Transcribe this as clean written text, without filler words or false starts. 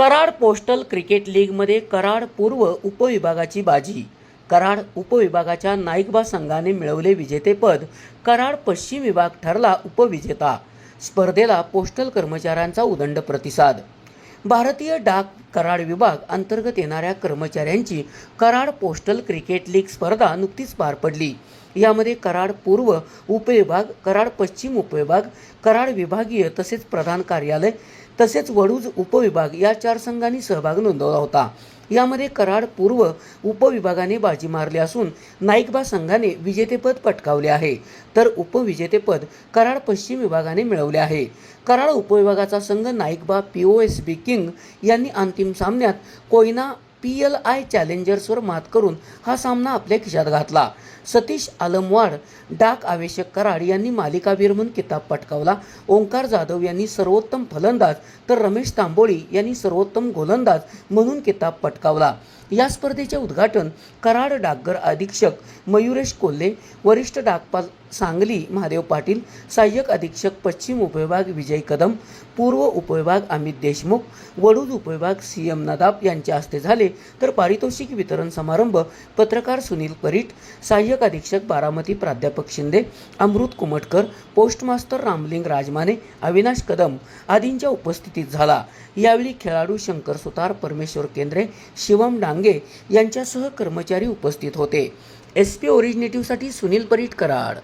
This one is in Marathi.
कराड पोस्टल क्रिकेट लीगमध्ये कराड पूर्व उपविभागाची बाजी. कराड उपविभागाच्या नाईकबा संघाने मिळवले विजेतेपद. कराड पश्चिम विभाग ठरला उपविजेता. स्पर्धेला पोस्टल कर्मचाऱ्यांचा उदंड प्रतिसाद. भारतीय डाक कराड विभाग अंतर्गत येणाऱ्या कर्मचाऱ्यांची कराड पोस्टल क्रिकेट लीग स्पर्धा नुकतीच पार पडली. यामध्ये कराड पूर्व उपविभाग, कराड पश्चिम उपविभाग, कराड विभागीय तसेच प्रधान कार्यालय तसेच वडूज उपविभाग या 4 संघांनी सहभाग नोंदवला होता. यामध्ये कराड पूर्व उपविभागाने बाजी मारली असून नाईकबा संघाने विजेतेपद पटकावले आहे, तर उपविजेतेपद कराड पश्चिम विभागाने मिळवले आहे. कराड उपविभागाचा संघ नाईकबा POSB किंग यांनी अंतिम सामन्यात कोयना PLI चॅलेंजर्सवर मात करून हा सामना आपल्या खिशात घातला. सतीश आलमवाड डाक आवेशक कराड यांनी मालिकावीर म्हणून किताब पटकावला. ओंकार जाधव यांनी सर्वोत्तम फलंदाज तर रमेश तांबोळी यांनी सर्वोत्तम गोलंदाज म्हणून किताब पटकावला. या स्पर्धेचे उद्घाटन कराड डाकघर अधीक्षक मयुरेश कोल्हे, वरिष्ठ डाकपाल सांगली महादेव पाटील, सहाय्यक अधीक्षक पश्चिम उपविभाग विजय कदम, पूर्व उपविभाग अमित देशमुख, वडूज उपविभाग CM नदाब यांच्या हस्ते झाले. तर पारितोषिक वितरण समारंभ पत्रकार सुनील परीट, सहाय्यक अधीक्षक बारामती प्राध्यापक शिंदे, अमृत कुमटकर, पोस्टमास्टर रामलिंग राजमाने, अविनाश कदम आदींच्या उपस्थितीत झाला. यावेळी खेळाडू शंकर सुतार, परमेश्वर केंद्रे, शिवम डांगे यांच्यासह कर्मचारी उपस्थित होते. SP ओरिजिनेटिव्हसाठी सुनील परीट, कराड.